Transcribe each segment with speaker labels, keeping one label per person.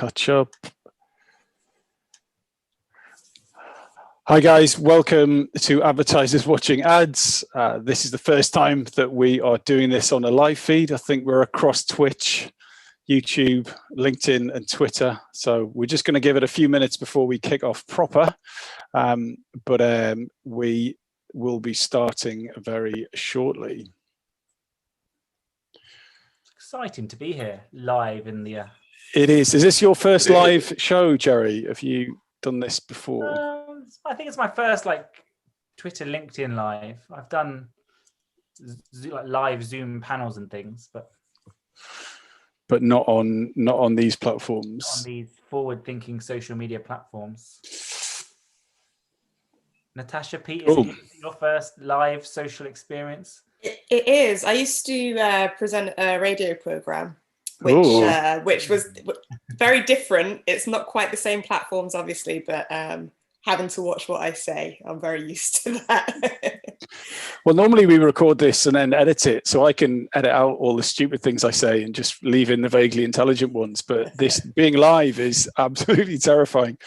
Speaker 1: Catch up. Hi guys, welcome to Advertisers Watching Ads. This is the first time that we are doing this on a live feed. I think we're across Twitch, YouTube, LinkedIn and Twitter. So we're just going to give it a few minutes before we kick off proper. But we will be starting very shortly.
Speaker 2: It's exciting to be here live in the...
Speaker 1: It is. Is this your first live show, Jerry? Have you done this before?
Speaker 2: I think it's my first Twitter, LinkedIn live. I've done live Zoom panels and things, but
Speaker 1: not on these platforms.
Speaker 2: Not on these forward-thinking social media platforms. Natasha, Pete, is it your first live social experience?
Speaker 3: It is. I used to present a radio program, which was very different. It's not quite the same platforms, obviously, but having to watch what I say, I'm very used to that.
Speaker 1: Well, normally we record this and then edit it, so I can edit out all the stupid things I say and just leave in the vaguely intelligent ones. But this being live is absolutely terrifying.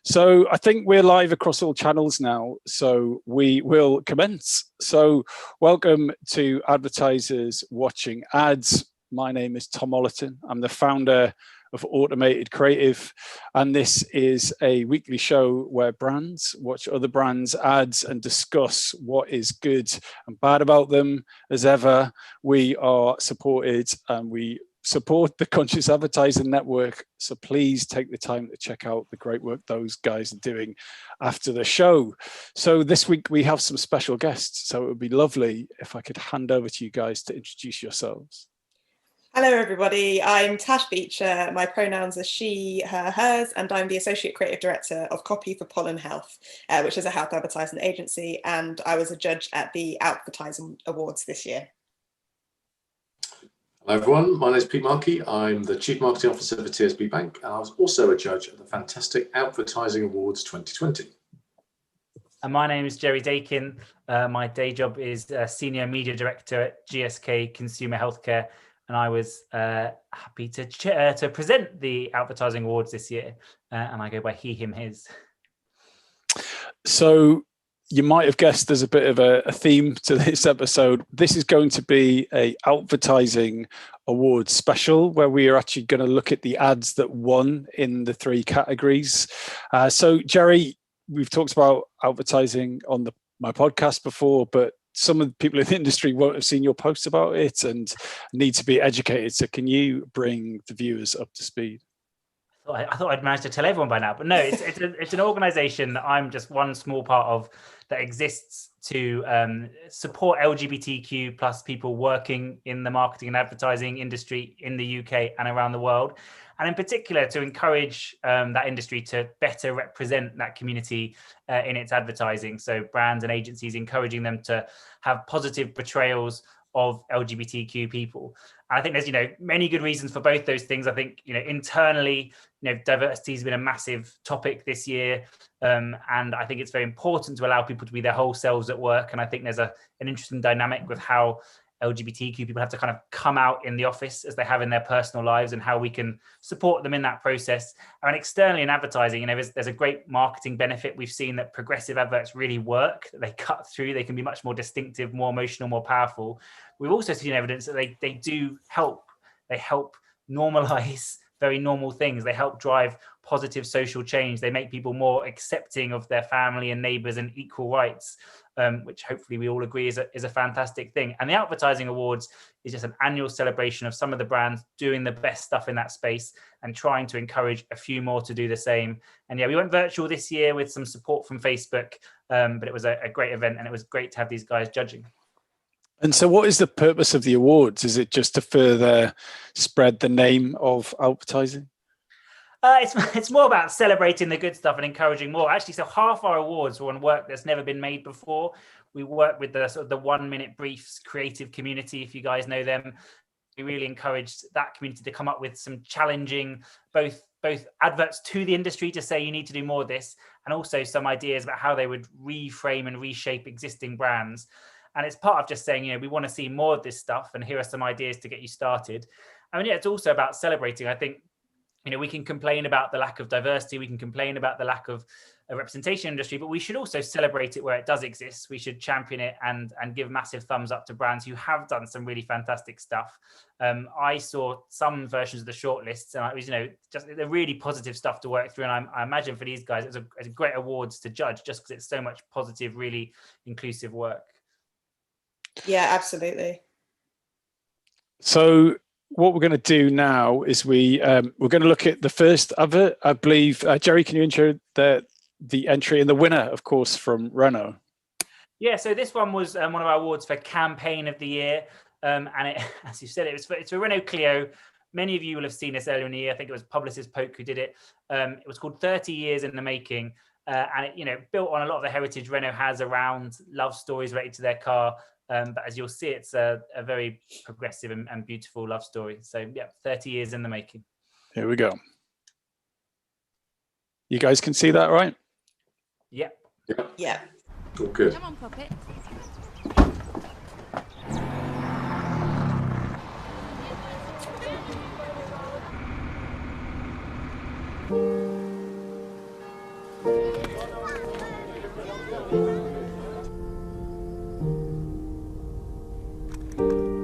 Speaker 1: So I think we're live across all channels now, so we will commence. So welcome to Advertisers Watching Ads. My name is Tom Ollerton. I'm the founder of Automated Creative, and this is a weekly show where brands watch other brands' ads and discuss what is good and bad about them. As ever, we are supported and we support the Conscious Advertising Network, so please take the time to check out the great work those guys are doing after the show. So this week we have some special guests, so it would be lovely if I could hand over to you guys to introduce yourselves.
Speaker 3: Hello, everybody. I'm Tash Beecher. My pronouns are she, her, hers, and I'm the Associate Creative Director of Copy for Pollen Health, which is a health advertising agency, and I was a judge at the Outvertiser Awards this year.
Speaker 4: Hello, everyone. My name is Pete Markey. I'm the Chief Marketing Officer for TSB Bank, and I was also a judge at the fantastic Outvertising Awards 2020.
Speaker 2: And my name is Jerry Dakin. My day job is Senior Media Director at GSK Consumer Healthcare. And I was happy to present the Advertising Awards this year, and I go by he, him, his.
Speaker 1: So you might have guessed there's a bit of a theme to this episode. This is going to be a Advertising Awards special where we are actually going to look at the ads that won in the 3 categories. So Jerry, we've talked about advertising on my podcast before, but some of the people in the industry won't have seen your posts about it and need to be educated. So can you bring the viewers up to speed?
Speaker 2: I thought I'd managed to tell everyone by now, but no, it's an organization that I'm just one small part of that exists to support LGBTQ plus people working in the marketing and advertising industry in the UK and around the world. And in particular, to encourage that industry to better represent that community in its advertising. So brands and agencies, encouraging them to have positive portrayals of LGBTQ people. And I think there's, many good reasons for both those things. I think, internally, diversity has been a massive topic this year. And I think it's very important to allow people to be their whole selves at work. And I think there's an interesting dynamic with how LGBTQ people have to kind of come out in the office as they have in their personal lives, and how we can support them in that process. And externally in advertising, there's a great marketing benefit. We've seen that progressive adverts really work, that they cut through, they can be much more distinctive, more emotional, more powerful. We've also seen evidence that they do help. They help normalize very normal things. They help drive positive social change. They make people more accepting of their family and neighbors and equal rights, which hopefully we all agree is a fantastic thing. And the Advertising Awards is just an annual celebration of some of the brands doing the best stuff in that space and trying to encourage a few more to do the same. And yeah, we went virtual this year with some support from Facebook, but it was a great event, and it was great to have these guys judging.
Speaker 1: And so what is the purpose of the awards? Is it just to further spread the name of advertising?
Speaker 2: It's more about celebrating the good stuff and encouraging more. Actually, so half our awards were on work that's never been made before. We work with the sort of the 1 Minute Briefs creative community, if you guys know them. We really encouraged that community to come up with some challenging, both adverts to the industry to say you need to do more of this, and also some ideas about how they would reframe and reshape existing brands. And it's part of just saying, we want to see more of this stuff, and here are some ideas to get you started. I mean, yeah, it's also about celebrating. I think you know, we can complain about the lack of diversity, we can complain about the lack of a representation industry, but we should also celebrate it where it does exist. We should champion it and give massive thumbs up to brands who have done some really fantastic stuff. I saw some versions of the shortlists, and it was, you know, just the really positive stuff to work through. And I imagine for these guys, it's a great awards to judge, just because it's so much positive, really inclusive work.
Speaker 3: Yeah, absolutely.
Speaker 1: So what we're going to do now is we're going to look at the first of it. I believe, Jerry, can you intro the entry and the winner, of course, from Renault?
Speaker 2: Yeah, so this one was one of our awards for Campaign of the Year. And it, as you said, it's for Renault Clio. Many of you will have seen this earlier in the year. I think it was Publicist Poke who did it. It was called 30 Years in the Making. And it, you know, built on a lot of the heritage Renault has around love stories related to their car. But as you'll see, it's a very progressive and beautiful love story. So yeah, 30 years in the making.
Speaker 1: Here we go. You guys can see that, right?
Speaker 2: Yeah.
Speaker 3: Yeah.
Speaker 4: All good.
Speaker 5: Come on, Puppet.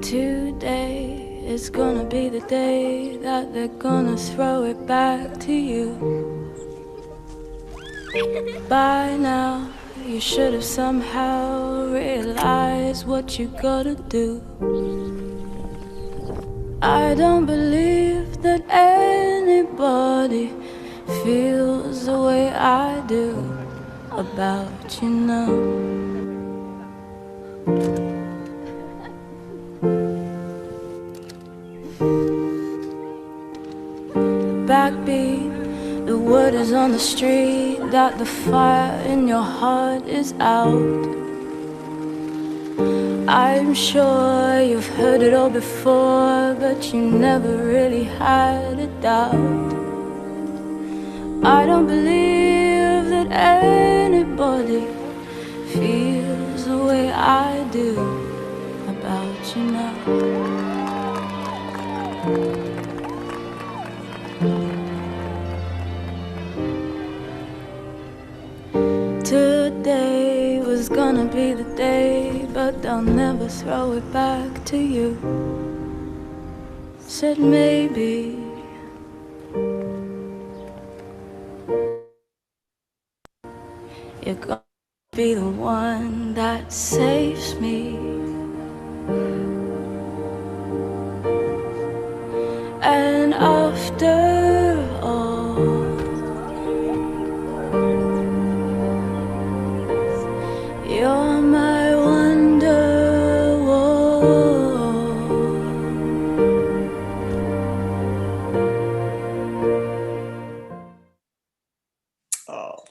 Speaker 6: Today is gonna be the day that they're gonna throw it back to you. By now, you should have somehow realized what you gotta do. I don't believe that anybody feels the way I do about you now. Backbeat, the word is on the street that the fire in your heart is out. I'm sure you've heard it all before, but you never really had a doubt. I don't believe that anybody feels the way I do about you now. Today was gonna be the day, but they'll never throw it back to you. Said maybe you're gonna be the one that saves me. And after all, you're my wonderwall.
Speaker 3: Oh.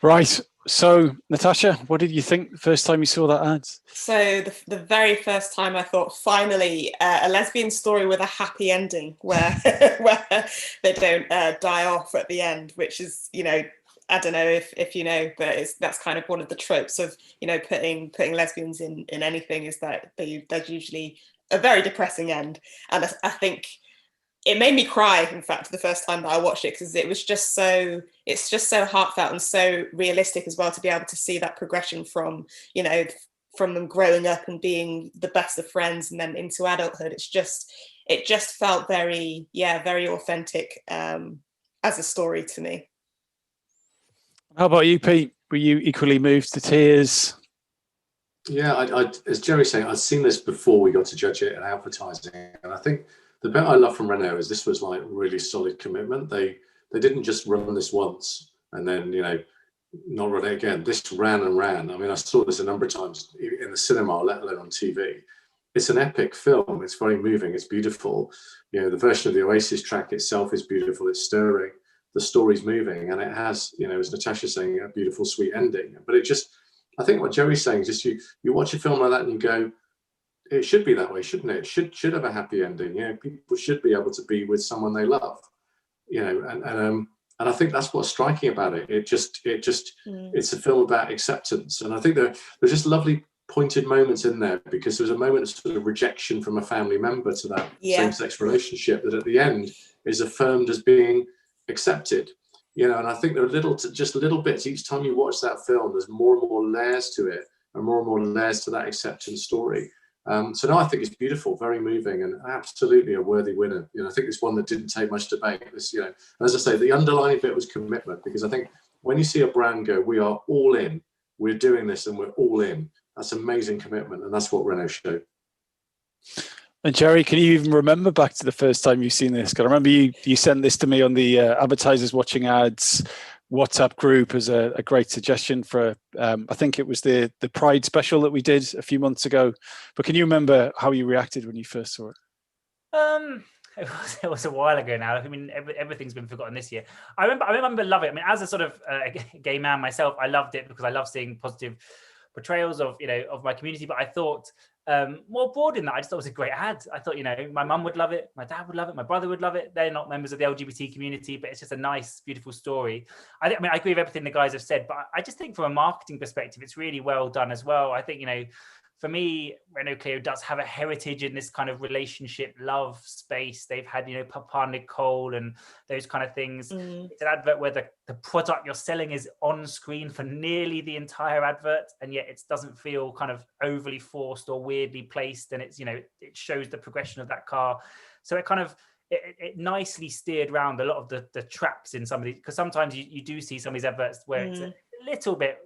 Speaker 1: Right. So, Natasha, what did you think the first time you saw that ad?
Speaker 3: So the very first time I thought, finally, a lesbian story with a happy ending where where they don't die off at the end, which is, you know, I don't know if you know, but that's kind of one of the tropes of, you know, putting lesbians in anything, is that there's usually a very depressing end. And I think it made me cry, in fact, the first time that I watched it, because it's just so heartfelt and so realistic as well, to be able to see that progression from, you know, from them growing up and being the best of friends and then into adulthood. It just felt very authentic as a story to me.
Speaker 1: How about you, Pete? Were you equally moved to tears?
Speaker 4: Yeah, I as Jerry's saying, I'd seen this before we got to judge it in advertising, and I think the bit I love from Renault is this was like really solid commitment. They didn't just run this once and then, you know, not run it again. This ran and ran. I mean, I saw this a number of times in the cinema, let alone on TV. It's an epic film. It's very moving. It's beautiful. You know, the version of the Oasis track itself is beautiful. It's stirring. The story's moving, and it has, you know, as Natasha's saying, a beautiful, sweet ending. But it just, I think what Jerry's saying is just you watch a film like that and you go, it should be that way, shouldn't it? It should have a happy ending. You know, people should be able to be with someone they love. You know, and I think that's what's striking about it. It's a film about acceptance, and I think there's just lovely pointed moments in there, because there was a moment of sort of rejection from a family member to that same-sex relationship that at the end is affirmed as being accepted. You know, and I think there are just little bits each time you watch that film. There's more and more layers to it, and more layers to that acceptance story. So no, I think it's beautiful, very moving, and absolutely a worthy winner. You know, I think it's one that didn't take much debate. This, you know, as I say, the underlying bit was commitment, because I think when you see a brand go, we are all in, we're doing this, and we're all in. That's amazing commitment, and that's what Renault showed.
Speaker 1: And Jerry, can you even remember back to the first time you've seen this? Because I remember you sent this to me on the Advertisers Watching Ads WhatsApp group as a great suggestion for, I think it was the Pride special that we did a few months ago. But can you remember how you reacted when you first saw it?
Speaker 2: It was a while ago now. I mean, everything's been forgotten this year. I remember loving it. I mean, as a sort of gay man myself, I loved it because I love seeing positive portrayals of, you know, of my community. But I thought more broad in that, I just thought it was a great ad. I thought, you know, my mum would love it, my dad would love it, my brother would love it. They're not members of the LGBT community, but it's just a nice, beautiful story. I mean, I agree with everything the guys have said, but I just think from a marketing perspective, it's really well done as well. I think, you know, for me, Renault Clio does have a heritage in this kind of relationship, love space. They've had, you know, Papa Nicole and those kind of things. It's an advert where the product you're selling is on screen for nearly the entire advert, and yet it doesn't feel kind of overly forced or weirdly placed. And it's, you know, it shows the progression of that car. So it kind of, it nicely steered around a lot of the traps in some of these, because sometimes you do see some of these adverts where it's a little bit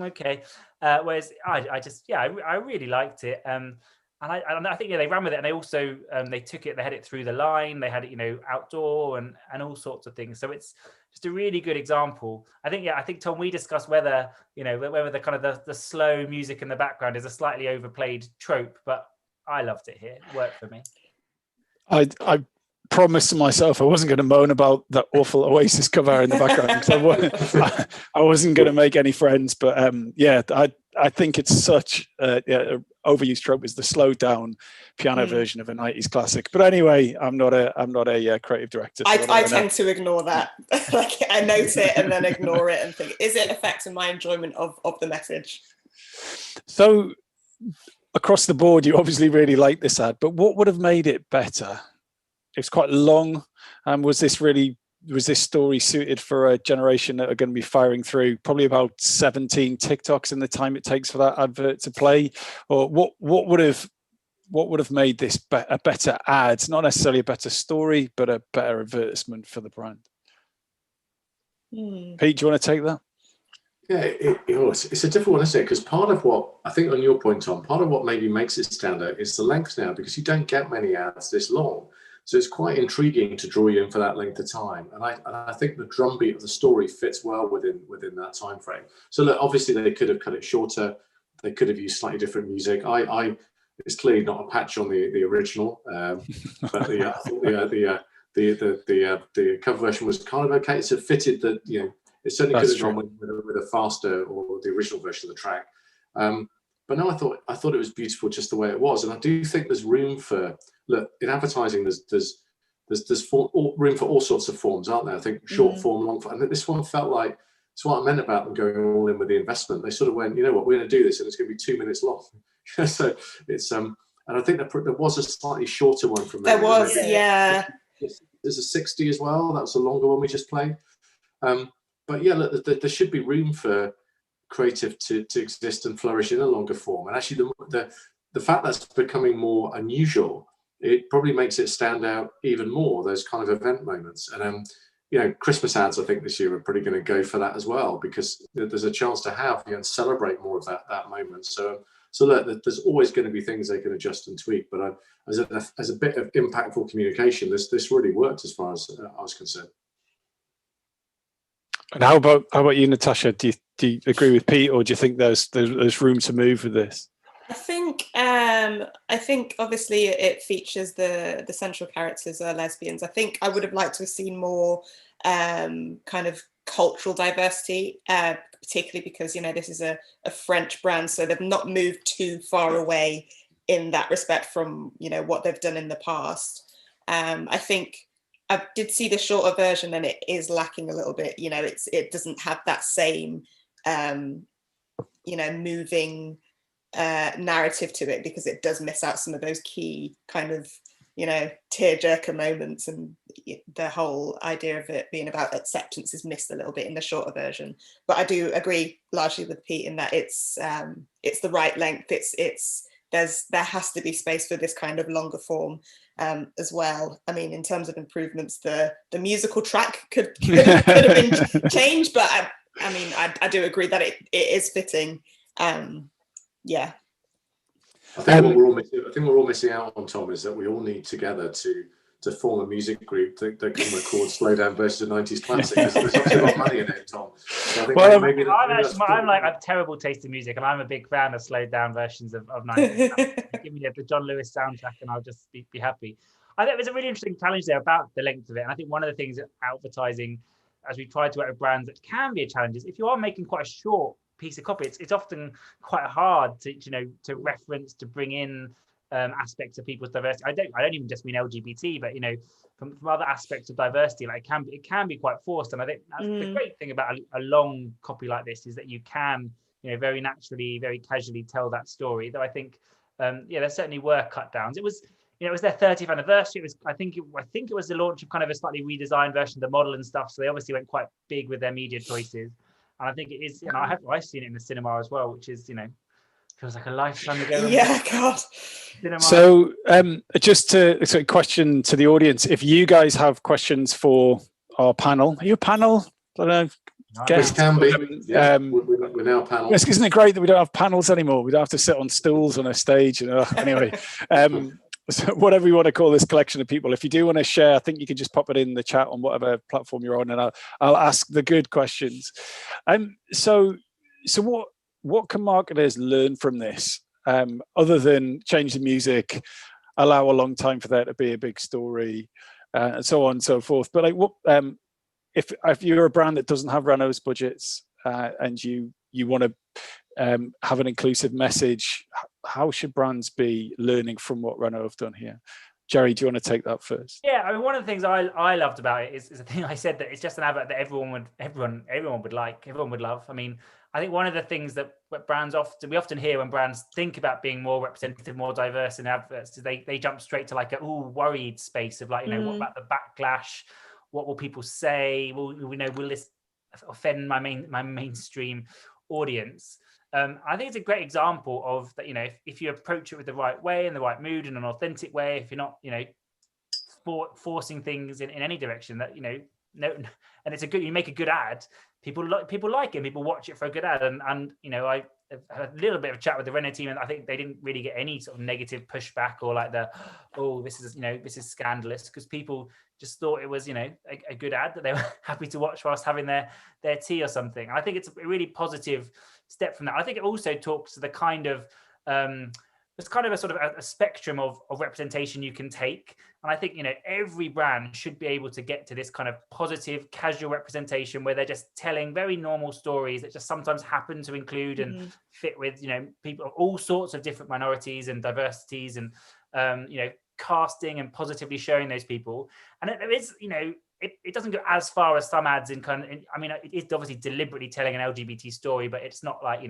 Speaker 2: okay, whereas I really liked it, and I think they ran with it, and they also they had it through the line, they had it, you know, outdoor and all sorts of things. So it's just a really good example. I think Tom, we discussed whether, you know, whether the kind of the slow music in the background is a slightly overplayed trope, but I loved it here. It worked for me.
Speaker 1: I promised to myself I wasn't going to moan about that awful Oasis cover in the background, because I wasn't going to make any friends. But I think it's such an overused trope, is the slowed down piano version of a 90s classic. But anyway, I'm not a creative director. So
Speaker 3: I tend to ignore that. Like, I note it and then ignore it and think, is it affecting my enjoyment of the message? So
Speaker 1: across the board, you obviously really like this ad, but what would have made it better? It's quite long. Was this story suited for a generation that are going to be firing through probably about 17 TikToks in the time it takes for that advert to play? Or what would have made this a better ad? Not necessarily a better story, but a better advertisement for the brand. Pete, do you want to take that?
Speaker 4: Yeah, it's a difficult one, isn't it? Because part of what, I think on your point, Tom, part of what maybe makes it stand out is the length now, because you don't get many ads this long. So it's quite intriguing to draw you in for that length of time. And I think the drumbeat of the story fits well within that time frame. So look, obviously they could have cut it shorter. They could have used slightly different music. It's clearly not a patch on the original, but the cover version was kind of okay. So it fitted that, you know, it certainly could have gone with a faster or the original version of the track. But no, I thought it was beautiful just the way it was. And I do think there's room for, look, in advertising, there's room for all sorts of forms, aren't there? I think short form, long form. And this one felt like, it's what I meant about them going all in with the investment. They sort of went, you know what, we're going to do this, and it's going to be 2 minutes long. So it's and I think there was a slightly shorter one from there.
Speaker 3: There was, yeah.
Speaker 4: There's a 60 as well. That was a longer one we just played. But yeah, look, there should be room for creative to exist and flourish in a longer form. And actually, the fact that's becoming more unusual, it probably makes it stand out even more, those kind of event moments. And you know, Christmas ads, I think this year are pretty going to go for that as well, because there's a chance to have, you know, and celebrate more of that moment. So look, there's always going to be things they can adjust and tweak. But as a bit of impactful communication, this really worked as far as I was concerned.
Speaker 1: And how about you, Natasha? Do you agree with Pete, or do you think there's room to move with this?
Speaker 3: I think obviously it features the central characters are lesbians. I think I would have liked to have seen more kind of cultural diversity, particularly because, you know, this is a French brand, so they've not moved too far away in that respect from, you know, what they've done in the past. I think I did see the shorter version, and it is lacking a little bit. You know, it doesn't have that same, you know, moving narrative to it, because it does miss out some of those key kind of, you know, tearjerker moments, and the whole idea of it being about acceptance is missed a little bit in the shorter version. But I do agree largely with Pete in that it's the right length. There has to be space for this kind of longer form as well. I mean, in terms of improvements, the musical track could have been changed, but I mean, I do agree that it is fitting. Yeah.
Speaker 4: I think what we're all missing out on, Tom, is that we all need together to form a music group that can record slow down versions of 90s classics. There's obviously a lot of money in it, Tom. So I think
Speaker 2: I'm like a terrible taste in music, and I'm a big fan of slowed down versions of 90s. Give me the John Lewis soundtrack, and I'll just be happy. I think there's a really interesting challenge there about the length of it, and I think one of the things that advertising, as we try to work with brands, that can be a challenge is if you are making quite a short piece of copy, it's often quite hard to reference, to bring in aspects of people's diversity. I don't even just mean LGBT, but from other aspects of diversity, like it can be quite forced. And I think that's the great thing about a long copy like this, is that you can very naturally, very casually tell that story. Though I think there certainly were cut downs. It was their 30th anniversary. It was I think it was the launch of kind of a slightly redesigned version of the model and stuff. So they obviously went quite big with their media choices. And I think it is, I've seen it in the cinema as well, which is, feels like a lifetime ago.
Speaker 3: Yeah, God.
Speaker 2: Cinema.
Speaker 1: So just a question to the audience. If you guys have questions for our panel, are you a panel? I don't know.
Speaker 4: Guess can be. We're now a panel.
Speaker 1: Yes, isn't it great that we don't have panels anymore? We don't have to sit on stools on a stage. Anyway, so whatever you want to call this collection of people, if you do want to share, I think you can just pop it in the chat on whatever platform you're on, and I'll ask the good questions. So what can marketers learn from this, other than change the music, allow a long time for there to be a big story, and so on and so forth? But like, what if you're a brand that doesn't have Renault's budgets, and you want to have an inclusive message, how should brands be learning from what Renault have done here? Jerry, do you want to take that first?
Speaker 2: Yeah, I mean, one of the things I loved about it is the thing I said, that it's just an advert that everyone would like, everyone would love. I mean, I think one of the things that brands we often hear when brands think about being more representative, more diverse in adverts, is they jump straight to like a worried space of like, what about the backlash? What will people say? Will this offend my mainstream audience? I think it's a great example of that. If you approach it with the right way, in the right mood, in an authentic way, if you're not, forcing things in any direction, that no, and it's you make a good ad. People like it. People watch it for a good ad, and I had a little bit of a chat with the Renault team, and I think they didn't really get any sort of negative pushback or like this is scandalous, because people just thought it was a good ad that they were happy to watch whilst having their tea or something. And I think it's a really positive step from that. I think it also talks to the kind of there's kind of a sort of a spectrum of representation you can take. And I think, every brand should be able to get to this kind of positive, casual representation where they're just telling very normal stories that just sometimes happen to include and fit with, people of all sorts of different minorities and diversities, and, casting and positively showing those people. And there is, it doesn't go as far as some ads it is obviously deliberately telling an LGBT story, but it's not like,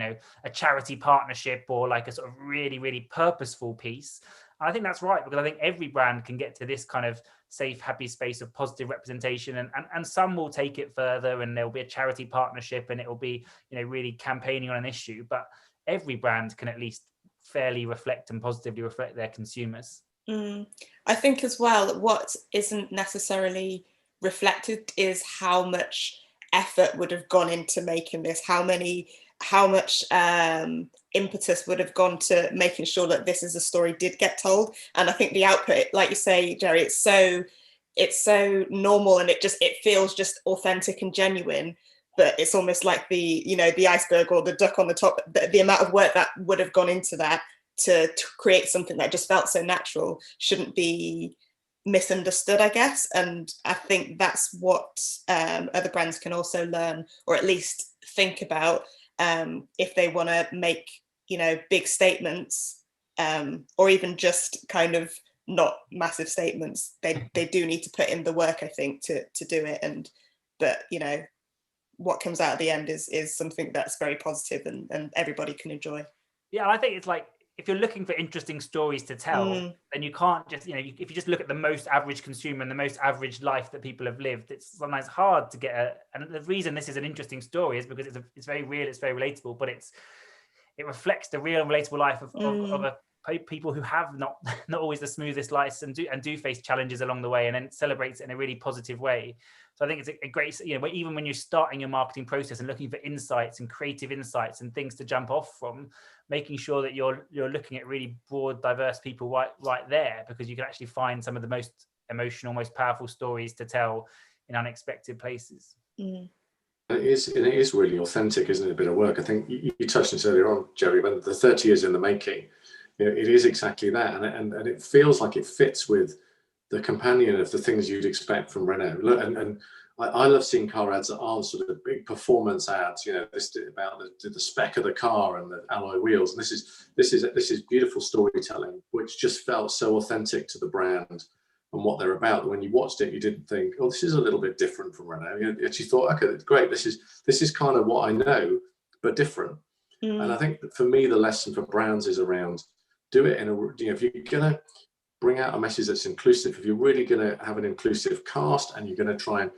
Speaker 2: a charity partnership or like a sort of really, really purposeful piece. And I think that's right, because I think every brand can get to this kind of safe, happy space of positive representation, and some will take it further, and there'll be a charity partnership, and it will be, really campaigning on an issue. But every brand can at least fairly reflect and positively reflect their consumers.
Speaker 3: I think as well, what isn't necessarily reflected is how much effort would have gone into making this, how much impetus would have gone to making sure that this is a story did get told. And I think the output, like you say, Jerry, it's so normal, and it feels just authentic and genuine, but it's almost like the iceberg or the duck on the top, the amount of work that would have gone into that to create something that just felt so natural shouldn't be misunderstood, I guess. And I think that's what other brands can also learn, or at least think about, if they want to make big statements, or even just kind of not massive statements. They do need to put in the work, I think, to do it. But what comes out at the end is something that's very positive and everybody can enjoy.
Speaker 2: Yeah, I think it's like, if you're looking for interesting stories to tell, then you can't just, if you just look at the most average consumer and the most average life that people have lived, it's sometimes hard to get and the reason this is an interesting story is because it's very real, it's very relatable, but it reflects the real and relatable life of people who have not always the smoothest lives and do face challenges along the way, and then celebrates it in a really positive way. So I think it's a great, even when you're starting your marketing process and looking for insights and creative insights and things to jump off from, making sure that you're looking at really broad, diverse people right there, because you can actually find some of the most emotional, most powerful stories to tell in unexpected places.
Speaker 4: It is really authentic, isn't it? A bit of work. I think you touched on this earlier on, Jerry, when the 30 years in the making, it is exactly that, and it feels like it fits with the companion of the things you'd expect from Renault. And I love seeing car ads that aren't sort of big performance ads. This about the spec of the car and the alloy wheels. And this is beautiful storytelling, which just felt so authentic to the brand and what they're about. When you watched it, you didn't think, "Oh, this is a little bit different from Renault." You actually thought, "Okay, that's great. This is kind of what I know, but different." And I think that for me, the lesson for brands is around do it in a, if you're gonna bring out a message that's inclusive, if you're really going to have an inclusive cast and you're going to try and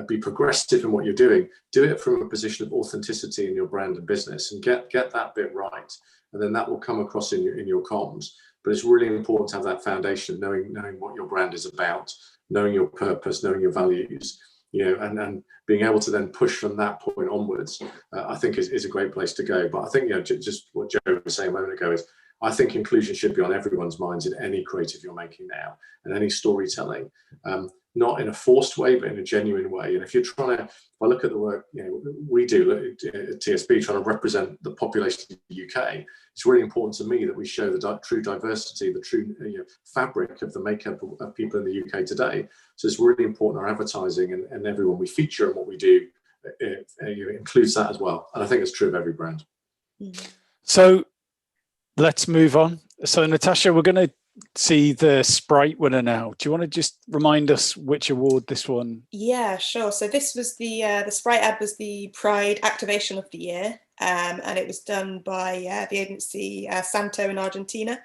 Speaker 4: be progressive in what you're doing, do it from a position of authenticity in your brand and business, and get that bit right, and then that will come across in your comms. But it's really important to have that foundation, knowing what your brand is about, knowing your purpose, knowing your values, and being able to then push from that point onwards. I think is a great place to go. But I think just what Joe was saying a moment ago is, I think inclusion should be on everyone's minds in any creative you're making now, and any storytelling, not in a forced way, but in a genuine way. And if you're trying to, if I look at the work we do at TSB, trying to represent the population of the UK, it's really important to me that we show the true diversity, the true fabric of the makeup of people in the UK today. So it's really important our advertising and everyone we feature and what we do includes that as well. And I think it's true of every brand.
Speaker 1: So let's move on. So Natasha, we're going to see the Sprite winner now. Do you want to just remind us which award this won?
Speaker 3: Yeah, sure. So this was the Sprite ad was the Pride Activation of the Year, and it was done by the agency Santo in Argentina,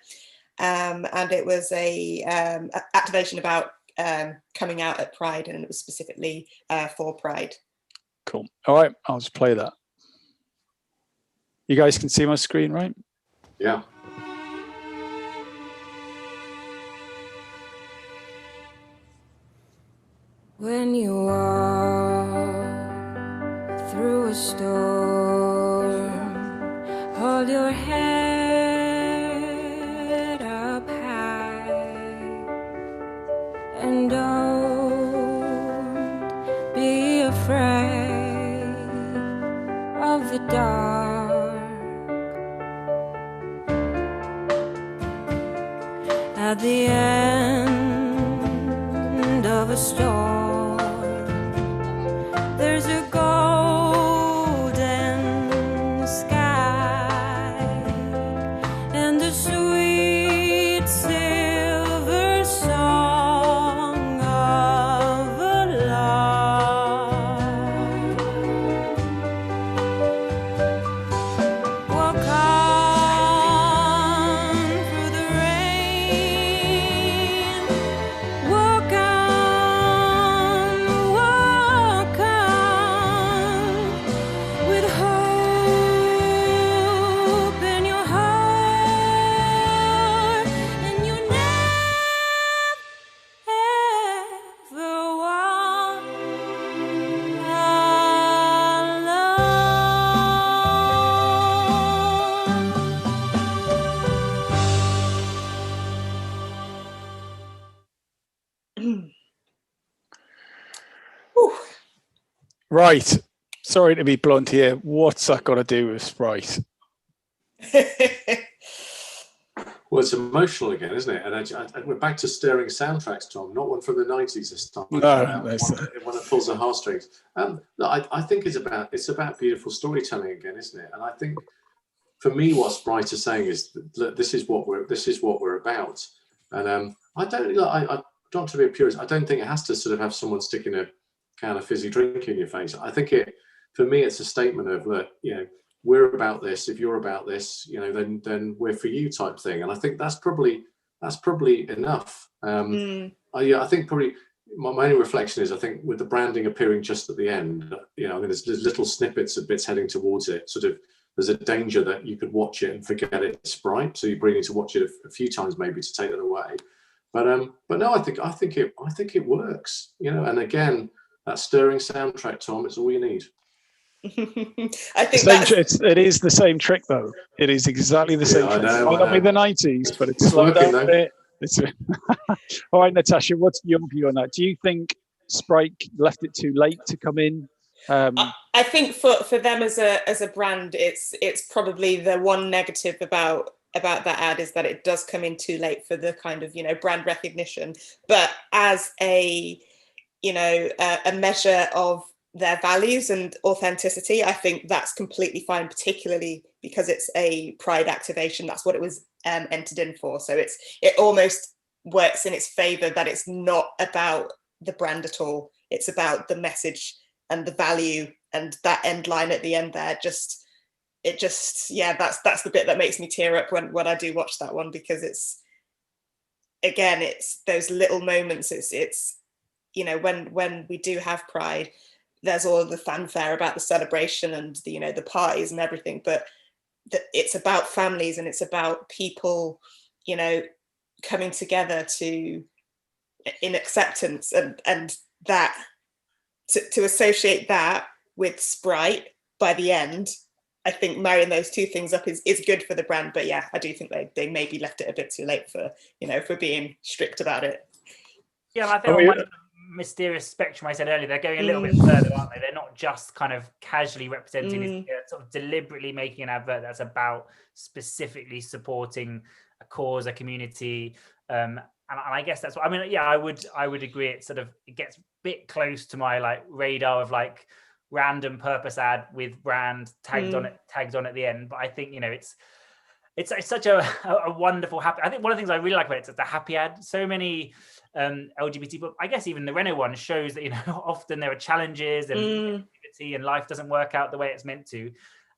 Speaker 3: and it was a activation about coming out at Pride, and it was specifically for Pride.
Speaker 1: Cool. All right, I'll just play that. You guys can see my screen, right?
Speaker 4: Yeah.
Speaker 6: When you walk through a storm, hold your head up high and don't be afraid of the dark. At the end of a storm, there's a golden sky and a sweet silver song of a lark. Walk on through the rain, walk on with hope in your heart, and you never walk alone.
Speaker 1: Right. Sorry to be blunt here. What's that got to do with Sprite?
Speaker 4: Well, it's emotional again, isn't it? And we're back to stirring soundtracks, Tom. Not one from the 90s this time.
Speaker 1: No,
Speaker 4: one that pulls the heartstrings. I think it's about beautiful storytelling again, isn't it? And I think for me, what Sprite is saying is that this is what we're about. And I don't want to be a purist. I don't think it has to sort of have someone sticking a can of fizzy drink in your face. I think for me, it's a statement of, look, we're about this. If you're about this, you know, then we're for you type thing. And I think that's probably enough. I think probably my only reflection is, I think with the branding appearing just at the end, you know, I mean, there's little snippets of bits heading towards it. Sort of, there's a danger that you could watch it and forget it's Sprite. So you really need to watch it a few times maybe to take that away. But no, I think it works. You know, and again, that stirring soundtrack, Tom, it's all you need.
Speaker 3: I think
Speaker 1: it is the same trick though. It is exactly the same trick. It might not be the 90s, but it's slowed down a bit. All right, Natasha, what's your view on that? Do you think Sprite left it too late to come in?
Speaker 3: I think for them as a brand, it's probably the one negative about that ad is that it does come in too late for the kind of, you know, brand recognition. But as a, you know, a measure of their values and authenticity, I think that's completely fine, particularly because it's a Pride activation. That's what it was entered in for. So it almost works in its favor that it's not about the brand at all. It's about the message and the value, and that end line at the end there that's the bit that makes me tear up when I do watch that one, because it's those little moments. It's you know, when we do have Pride, there's all of the fanfare about the celebration and the, you know, the parties and everything, but it's about families and it's about people, you know, coming together in acceptance, and that to associate that with Sprite by the end, I think marrying those two things up is good for the brand. But yeah, I do think they maybe left it a bit too late for, you know, for being strict about it.
Speaker 2: Yeah, I think on mysterious spectrum I said earlier, they're going a little bit further, aren't they? They're not just kind of casually representing, it's sort of deliberately making an advert that's about specifically supporting a cause, a community, and I guess that's what I mean. Yeah, I would agree. It gets a bit close to my like radar of like random purpose ad with brand tagged on at the end. But I think, you know, it's such a wonderful happy. I think one of the things I really like about it is the happy ad. So many LGBT, but I guess even the Renault one shows that, you know, often there are challenges and life doesn't work out the way it's meant to.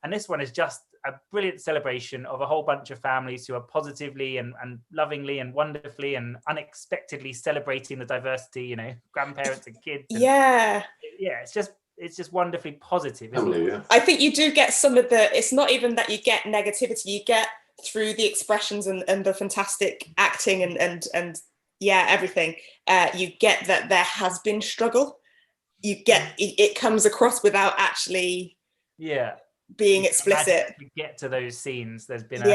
Speaker 2: And this one is just a brilliant celebration of a whole bunch of families who are positively and lovingly and wonderfully and unexpectedly celebrating the diversity, you know, grandparents and kids. And it's just wonderfly positive, isn't it?
Speaker 3: I think you do get some of it's not even that you get negativity, you get through the expressions and the fantastic acting and everything, you get that there has been struggle. You get it comes across without actually being explicit.
Speaker 2: To get to those scenes, there's been But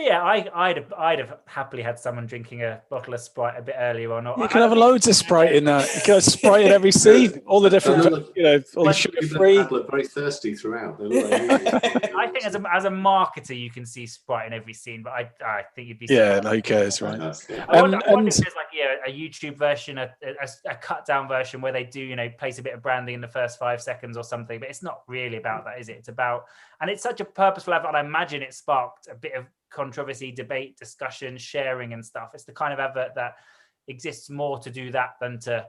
Speaker 2: yeah, I'd have happily had someone drinking a bottle of Sprite a bit earlier on.
Speaker 1: You can have loads of Sprite in that. You can have Sprite in every scene, all the different, you know, all the sugar-free.
Speaker 4: Look very thirsty throughout.
Speaker 2: I think as a marketer, you can see Sprite in every scene, but I think you'd be.
Speaker 1: Yeah, no, who cares, right?
Speaker 2: I wonder if there's like a YouTube version, a cut down version where they do, you know, place a bit of branding in the first 5 seconds or something. But it's not really about that, is it? It's about, and it's such a purposeful advert. And I imagine it sparked a bit of controversy, debate, discussion, sharing and stuff. It's the kind of advert that exists more to do that than to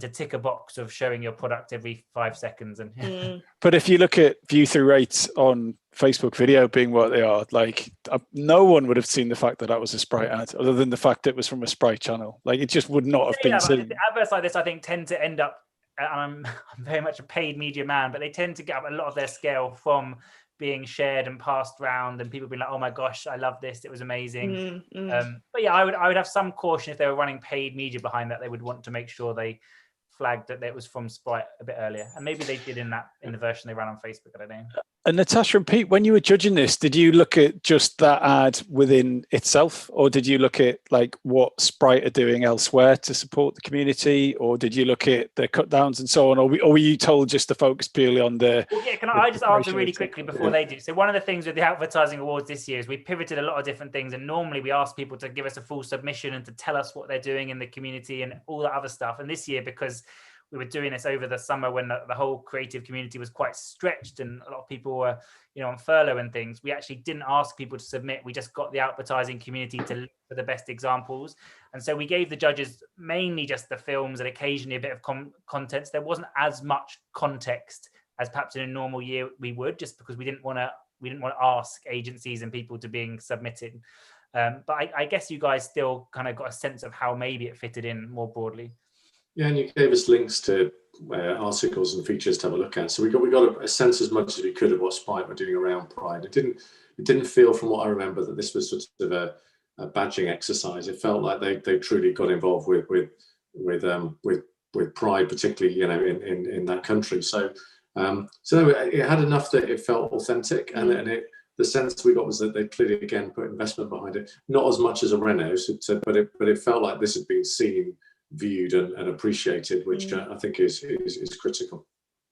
Speaker 2: tick a box of showing your product every 5 seconds. And
Speaker 1: But if you look at view through rates on Facebook video being what they are, like no one would have seen the fact that was a Sprite ad, other than the fact that it was from a Sprite channel. Like it just would not have been seen.
Speaker 2: Adverts like this, I think, tend to end up, and I'm very much a paid media man, but they tend to get up a lot of their scale from being shared and passed around and people being like, oh my gosh, I love this, it was amazing. But yeah, I would have some caution if they were running paid media behind that. They would want to make sure they flagged that it was from Sprite a bit earlier, and maybe they did in the version they ran on Facebook. I don't know.
Speaker 1: And Natasha and Pete, when you were judging this, did you look at just that ad within itself, or did you look at like what Sprite are doing elsewhere to support the community, or did you look at the cut downs and so on, or were you told just to focus purely on the?
Speaker 2: Well, yeah, can I just answer really quickly before they do? So one of the things with the Outvertising Awards this year is we pivoted a lot of different things, and normally we ask people to give us a full submission and to tell us what they're doing in the community and all that other stuff. And this year, because we were doing this over the summer when the whole creative community was quite stretched and a lot of people were, you know, on furlough and things. We actually didn't ask people to submit. We just got the advertising community to look for the best examples. And so we gave the judges mainly just the films and occasionally a bit of content. There wasn't as much context as perhaps in a normal year we would, just because we didn't want to ask agencies and people to being submitted. But I guess you guys still kind of got a sense of how maybe it fitted in more broadly.
Speaker 4: Yeah, and you gave us links to articles and features to have a look at. So we got a sense as much as we could of what Sprite were doing around Pride. It didn't feel, from what I remember, that this was sort of a badging exercise. It felt like they truly got involved with Pride, particularly, you know, in that country. So it had enough that it felt authentic, and the sense we got was that they clearly again put investment behind it, not as much as a Renault, but it felt like this had been seen, viewed and appreciated, which I think is critical.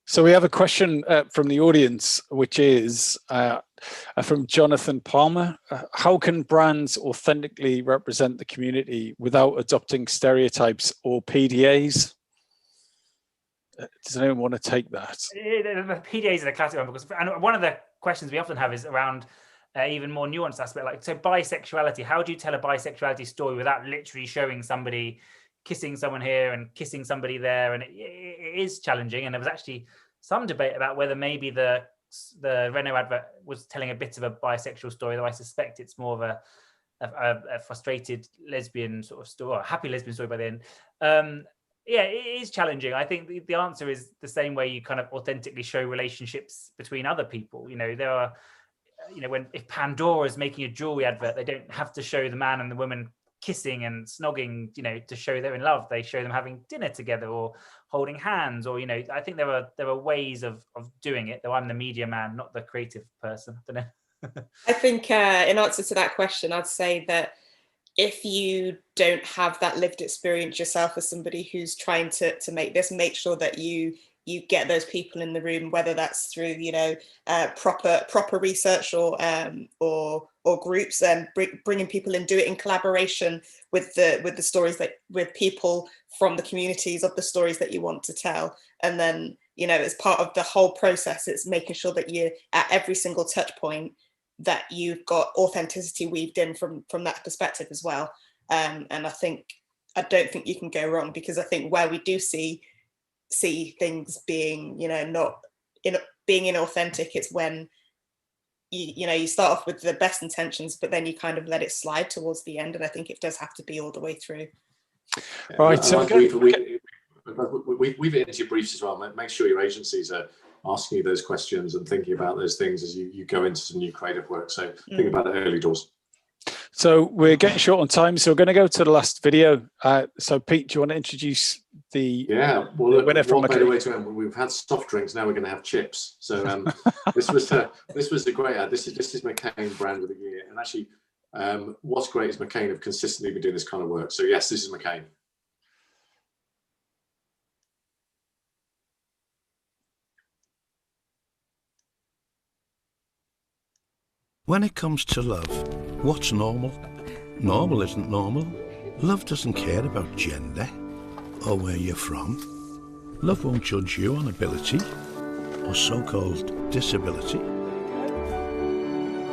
Speaker 1: So we have a question from the audience, which is from Jonathan Palmer. How can brands authentically represent the community without adopting stereotypes or PDAs? Does anyone want to take that?
Speaker 2: The PDAs are a classic one, because and one of the questions we often have is around even more nuanced aspect, like, so bisexuality. How do you tell a bisexuality story without literally showing somebody kissing someone here and kissing somebody there? And it is challenging. And there was actually some debate about whether maybe the Renault advert was telling a bit of a bisexual story, though I suspect it's more of a frustrated lesbian sort of story, or a happy lesbian story by the end. Yeah, it is challenging. I think the answer is the same way you kind of authentically show relationships between other people. You know, there are, you know, if Pandora is making a jewelry advert, they don't have to show the man and the woman kissing and snogging, you know, to show they're in love. They show them having dinner together or holding hands, or, you know, I think there are ways of doing it, though I'm the media man, not the creative person. I don't know.
Speaker 3: I think in answer to that question, I'd say that if you don't have that lived experience yourself as somebody who's trying to make this, make sure that you get those people in the room, whether that's through, you know, proper research or groups, and bringing people in, do it in collaboration with the stories with people from the communities of the stories that you want to tell. And then, you know, as part of the whole process, it's making sure that you, at every single touch point, that you've got authenticity weaved in from that perspective as well. And I don't think you can go wrong, because I think where we do see things being, you know, not being inauthentic, it's when you know, you start off with the best intentions, but then you kind of let it slide towards the end. And I think it does have to be all the way through.
Speaker 1: Right. So
Speaker 4: we've it into your briefs as well. Make sure your agencies are asking you those questions and thinking about those things as you go into some new creative work. So think about it early doors.
Speaker 1: So we're getting short on time, so we're going to go to the last video. So Pete, do you want to introduce the?
Speaker 4: Yeah, well, look, what better way to end? We've had soft drinks, now we're going to have chips. So this was a great ad. This is McCain brand of the year, and actually, what's great is McCain have consistently been doing this kind of work. So yes, this is McCain.
Speaker 5: When it comes to love, what's normal? Normal isn't normal. Love doesn't care about gender or where you're from. Love won't judge you on ability or so-called disability.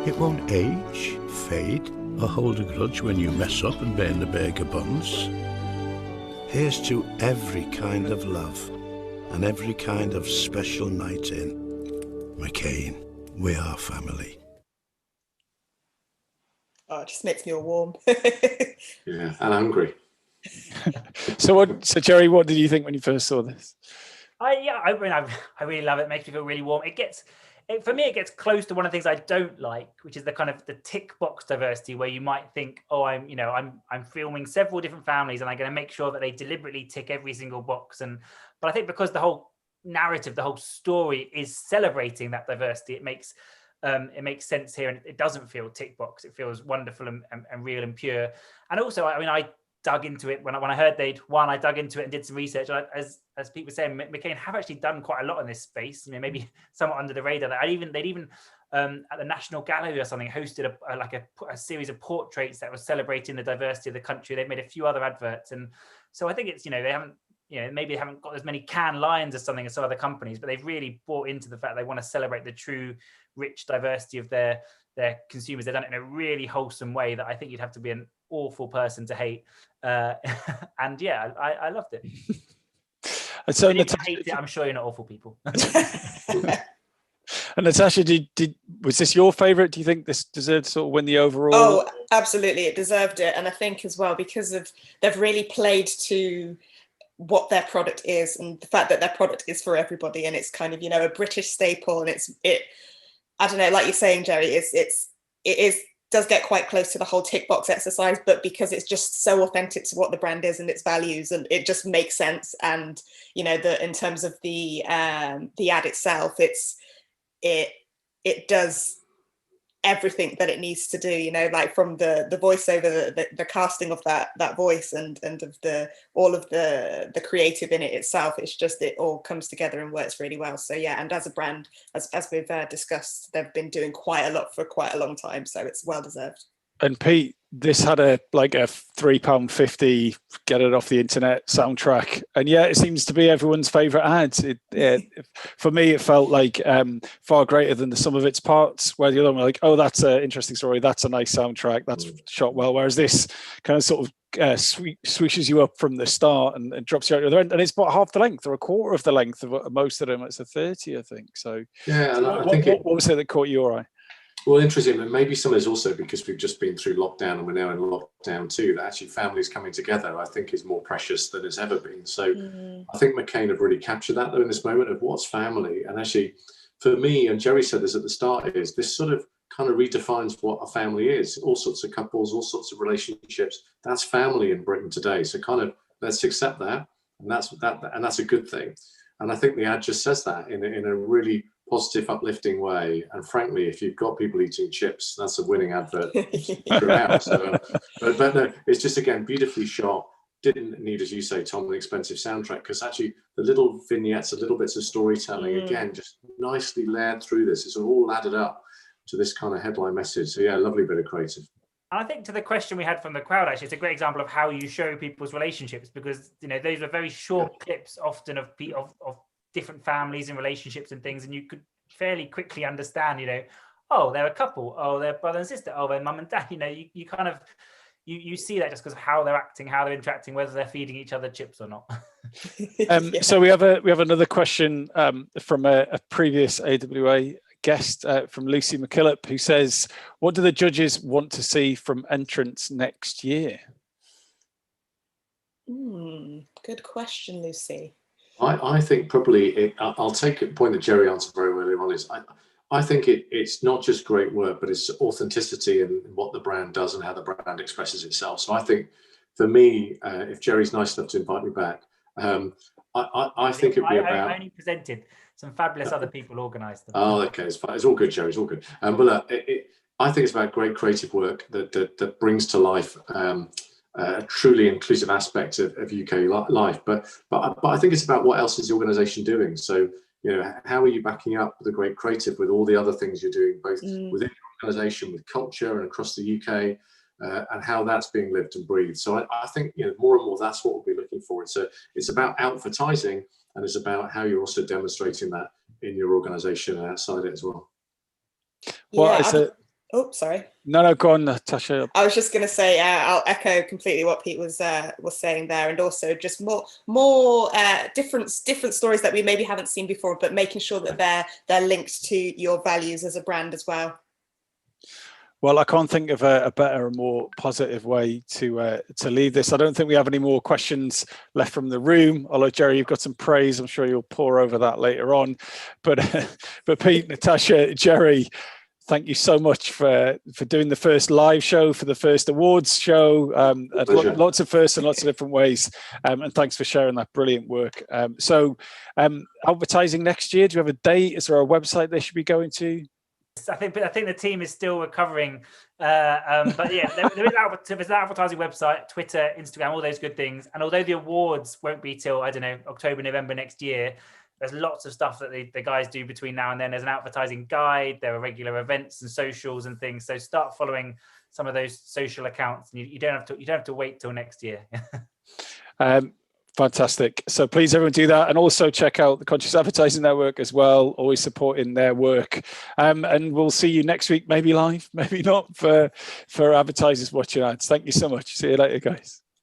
Speaker 5: It won't age, fade, or hold a grudge when you mess up and burn the burger buns. Here's to every kind of love and every kind of special night in. McCain, we are family.
Speaker 3: Oh, it just makes me all warm.
Speaker 4: Yeah, and hungry.
Speaker 1: So Jerry, what did you think when you first saw this?
Speaker 2: I really love it. It makes me feel really warm. For me, it gets close to one of the things I don't like, which is the kind of the tick box diversity, where you might think, oh, I'm filming several different families and I'm going to make sure that they deliberately tick every single box. But I think because the whole narrative, the whole story is celebrating that diversity, it makes sense here, and it doesn't feel tick box. It feels wonderful and real and pure. And also, I mean, I dug into it when I heard they'd won. I dug into it and did some research. As Pete was saying, McCain have actually done quite a lot in this space. I mean, maybe somewhat under the radar. They'd even at the National Gallery or something hosted a series of portraits that was celebrating the diversity of the country. They've made a few other adverts, and so I think it's, they haven't maybe they haven't got as many can lines as something as some other companies, but they've really bought into the fact they want to celebrate the true rich diversity of their consumers. They've done it in a really wholesome way that I think you'd have to be an awful person to hate. And yeah, I loved it.
Speaker 1: And so
Speaker 2: if you hate it, I'm sure you're not awful people.
Speaker 1: And Natasha, was this your favorite? Do you think this deserved to sort of win the overall?
Speaker 3: Oh, absolutely, it deserved it. And I think as well, because they've really played to what their product is, and the fact that their product is for everybody, and it's kind of, a British staple, and I don't know, like you're saying, Jerry, it does get quite close to the whole tick box exercise, but because it's just so authentic to what the brand is and its values, and it just makes sense. And in terms of the ad itself, it does everything that it needs to do, like from the voiceover, the casting of that voice, and of all of the creative in it itself. It's just, it all comes together and works really well. So yeah, and as a brand, as we've discussed, they've been doing quite a lot for quite a long time, so it's well deserved.
Speaker 1: And Pete, this had a £3.50 get it off the internet soundtrack, and yeah, it seems to be everyone's favorite ad. For me, it felt like far greater than the sum of its parts, where the other one were like, oh, that's an interesting story, that's a nice soundtrack, that's shot well, whereas this kind of sort of swooshes you up from the start and drops you out the other end, and it's about half the length or a quarter of the length of most of them. It's a 30, I think. So
Speaker 4: yeah, and I
Speaker 1: think what was it that caught your eye?
Speaker 4: Well, interesting, but maybe some of it's also because we've just been through lockdown and we're now in lockdown too, that actually families coming together, I think, is more precious than it's ever been. So I think McCain have really captured that, though, in this moment of what's family. And actually, for me, and Jerry said this at the start, is this sort of kind of redefines what a family is. All sorts of couples, all sorts of relationships. That's family in Britain today. So kind of let's accept that, and that's a good thing. And I think the ad just says that in a really positive, uplifting way. And frankly, if you've got people eating chips, that's a winning advert throughout. So, but no, it's just, again, beautifully shot. Didn't need, as you say, Tom, an expensive soundtrack, because actually the little vignettes, the little bits of storytelling, again, just nicely layered through this. It's all added up to this kind of headline message. So yeah, lovely bit of creative.
Speaker 2: I think to the question we had from the crowd, actually, it's a great example of how you show people's relationships, because those are very short clips, often of different families and relationships and things, and you could fairly quickly understand, oh, they're a couple, oh, they're brother and sister, oh, they're mum and dad. You kind of you see that just because of how they're acting, how they're interacting, whether they're feeding each other chips or not.
Speaker 1: So we have another question from a previous AWA guest, from Lucy McKillop, who says, what do the judges want to see from entrants next year?
Speaker 3: Good question, Lucy.
Speaker 4: I think probably I'll take a point that Jerry answered very early on. Is I think it's not just great work, but it's authenticity in what the brand does and how the brand expresses itself. So I think for me, if Jerry's nice enough to invite me back, I think it'd be about.
Speaker 2: I only presented. Some fabulous other people organised them.
Speaker 4: Oh, okay, it's fine. It's all good, Jerry. It's all good. But I think it's about great creative work that brings to life a truly inclusive aspect of UK life. But I think it's about what else is the organisation doing. So how are you backing up the great creative with all the other things you're doing, both within the organisation, with culture, and across the UK, and how that's being lived and breathed. So I think more and more that's what we'll be looking for. It's about advertising. And it's about how you're also demonstrating that in your organisation and outside it as well.
Speaker 3: Oh, sorry.
Speaker 1: No, go on, Natasha.
Speaker 3: I was just going to say, I'll echo completely what Pete was saying there, and also just more different stories that we maybe haven't seen before, but making sure that they're linked to your values as a brand as well.
Speaker 1: Well, I can't think of a better and more positive way to leave this. I don't think we have any more questions left from the room. Although, Jerry, you've got some praise. I'm sure you'll pour over that later on. But Pete, Natasha, Jerry, thank you so much for doing the first live show, for the first awards show. Lots of firsts in lots of different ways. And thanks for sharing that brilliant work. So advertising next year, do you have a date? Is there a website they should be going to?
Speaker 2: I think the team is still recovering, but yeah, there's an advertising website, Twitter, Instagram, all those good things. And although the awards won't be till, I don't know, October, November next year, there's lots of stuff that the guys do between now and then. There's an advertising guide, there are regular events and socials and things. So start following some of those social accounts, and you don't have to wait till next year.
Speaker 1: Fantastic. So please everyone do that, and also check out the Conscious Advertising Network as well, always supporting their work. And we'll see you next week, maybe live, maybe not, for advertisers watching ads. Thank you so much. See you later, guys.